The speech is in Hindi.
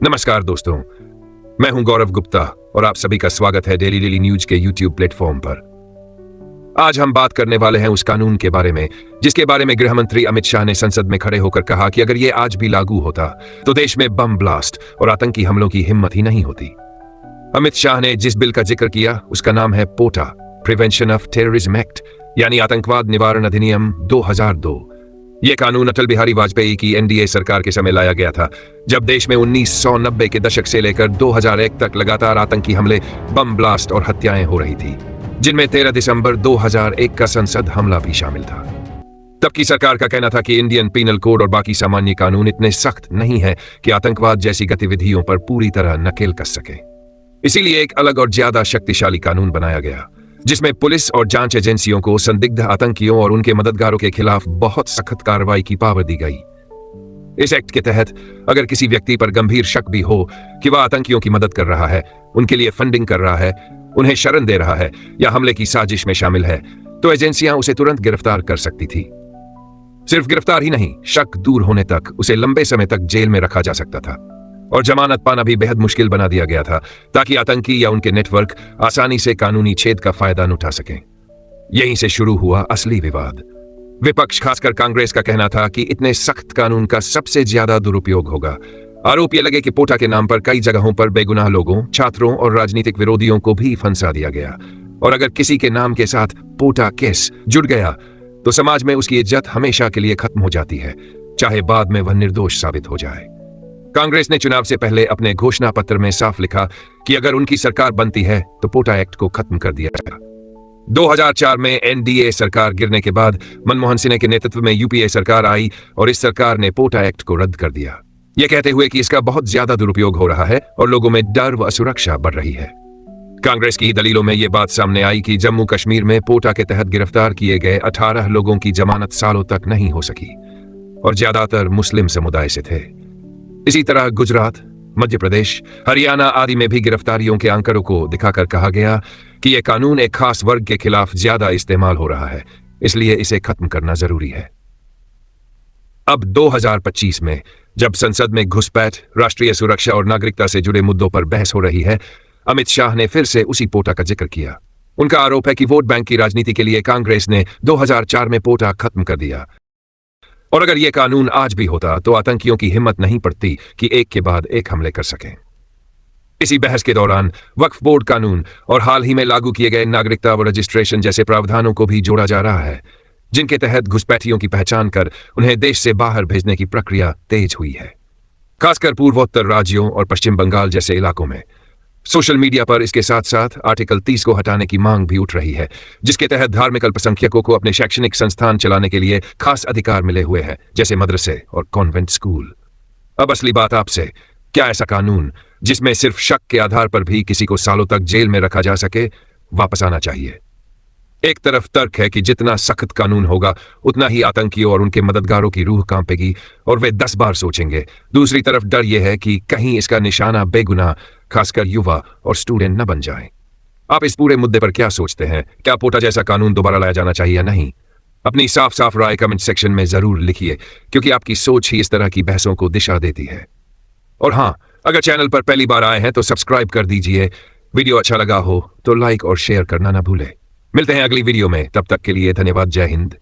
नमस्कार दोस्तों, मैं हूं गौरव गुप्ता और आप सभी का स्वागत है डेली डेली न्यूज के यूट्यूब प्लेटफॉर्म पर। आज हम बात करने वाले हैं उस कानून के बारे में जिसके बारे में गृह मंत्री अमित शाह ने संसद में खड़े होकर कहा कि अगर ये आज भी लागू होता तो देश में बम ब्लास्ट और आतंकी हमलों की हिम्मत ही नहीं होती। अमित शाह ने जिस बिल का जिक्र किया उसका नाम है पोटा, प्रिवेंशन ऑफ टेररिज्म एक्ट, यानी आतंकवाद निवारण अधिनियम 2002। यह कानून अटल बिहारी वाजपेयी की एनडीए सरकार के समय लाया गया था, जब देश में 1990 के दशक से लेकर 2001 तक लगातार आतंकी हमले, बम ब्लास्ट और हत्याएं हो रही थी, जिनमें 13 दिसंबर 2001 का संसद हमला भी शामिल था। तब की सरकार का कहना था कि इंडियन पीनल कोड और बाकी सामान्य कानून इतने सख्त नहीं है कि आतंकवाद जैसी गतिविधियों पर पूरी तरह नकेल कस सके। इसीलिए एक अलग और ज्यादा शक्तिशाली कानून बनाया गया, जिसमें पुलिस और जांच एजेंसियों को संदिग्ध आतंकियों और उनके मददगारों के खिलाफ बहुत सख्त कार्रवाई की पावर दी गई। इस एक्ट के तहत अगर किसी व्यक्ति पर गंभीर शक भी हो कि वह आतंकियों की मदद कर रहा है, उनके लिए फंडिंग कर रहा है, उन्हें शरण दे रहा है या हमले की साजिश में शामिल है, तो एजेंसियां उसे तुरंत गिरफ्तार कर सकती थी। सिर्फ गिरफ्तार ही नहीं, शक दूर होने तक उसे लंबे समय तक जेल में रखा जा सकता था और जमानत पाना भी बेहद मुश्किल बना दिया गया था, ताकि आतंकी या उनके नेटवर्क आसानी से कानूनी छेद का फायदा न उठा सकें। यहीं से शुरू हुआ असली विवाद। विपक्ष, खासकर कांग्रेस, का कहना था कि इतने सख्त कानून का सबसे ज्यादा दुरुपयोग होगा। आरोप यह लगे कि पोटा के नाम पर कई जगहों पर बेगुनाह लोगों, छात्रों और राजनीतिक विरोधियों को भी फंसा दिया गया, और अगर किसी के नाम के साथ पोटा केस जुड़ गया तो समाज में उसकी इज्जत हमेशा के लिए खत्म हो जाती है, चाहे बाद में वह निर्दोष साबित हो जाए। कांग्रेस ने चुनाव से पहले अपने घोषणा पत्र में साफ लिखा कि अगर उनकी सरकार बनती है तो पोटा एक्ट को खत्म कर दिया जाएगा। 2004 में एनडीए सरकार गिरने के बाद मनमोहन सिंह के नेतृत्व में यूपीए सरकार आई और इस सरकार ने पोटा एक्ट को रद्द कर दिया, यह कहते हुए कि इसका बहुत ज्यादा दुरुपयोग हो रहा है और लोगों में डर व असुरक्षा बढ़ रही है। कांग्रेस की दलीलों में यह बात सामने आई कि जम्मू कश्मीर में पोटा के तहत गिरफ्तार किए गए 18 लोगों की जमानत सालों तक नहीं हो सकी और ज्यादातर मुस्लिम समुदाय से थे। इसी तरह गुजरात, मध्य प्रदेश, हरियाणा आदि में भी गिरफ्तारियों के आंकड़ों को दिखाकर कहा गया कि यह कानून एक खास वर्ग के खिलाफ ज्यादा इस्तेमाल हो रहा है, इसलिए इसे खत्म करना जरूरी है। अब 2025 में जब संसद में घुसपैठ, राष्ट्रीय सुरक्षा और नागरिकता से जुड़े मुद्दों पर बहस हो रही है, अमित शाह ने फिर से उसी पोटा का जिक्र किया। उनका आरोप है कि वोट बैंक की राजनीति के लिए कांग्रेस ने 2004 में पोटा खत्म कर दिया, और अगर यह कानून आज भी होता तो आतंकियों की हिम्मत नहीं पड़ती कि एक के बाद एक हमले कर सकें। इसी बहस के दौरान वक्फ बोर्ड कानून और हाल ही में लागू किए गए नागरिकता व रजिस्ट्रेशन जैसे प्रावधानों को भी जोड़ा जा रहा है, जिनके तहत घुसपैठियों की पहचान कर उन्हें देश से बाहर भेजने की प्रक्रिया तेज हुई है। खासकर पूर्वोत्तर राज्यों और पश्चिम बंगाल जैसे इलाकों में सोशल मीडिया पर इसके साथ साथ आर्टिकल 30 को हटाने की मांग भी उठ रही है, जिसके तहत धार्मिक अल्पसंख्यकों को अपने शैक्षणिक संस्थान चलाने के लिए खास अधिकार मिले हुए हैं, जैसे मदरसे और कॉन्वेंट स्कूल। अब असली बात आपसे, क्या ऐसा कानून जिसमें सिर्फ शक के आधार पर भी किसी को सालों तक जेल में रखा जा सके वापस आना चाहिए? एक तरफ तर्क है कि जितना सख्त कानून होगा उतना ही आतंकियों और उनके मददगारों की रूह कांपेगी और वे 10 बार सोचेंगे। दूसरी तरफ डर यह है कि कहीं इसका निशाना बेगुनाह, खासकर युवा और स्टूडेंट न बन जाएं। आप इस पूरे मुद्दे पर क्या सोचते हैं? क्या पोटा जैसा कानून दोबारा लाया जाना चाहिए या नहीं? अपनी साफ साफ राय कमेंट सेक्शन में जरूर लिखिए, क्योंकि आपकी सोच ही इस तरह की बहसों को दिशा देती है। और हाँ, अगर चैनल पर पहली बार आए हैं तो सब्सक्राइब कर दीजिए। वीडियो अच्छा लगा हो तो लाइक और शेयर करना ना भूलें। मिलते हैं अगली वीडियो में, तब तक के लिए धन्यवाद। जय हिंद।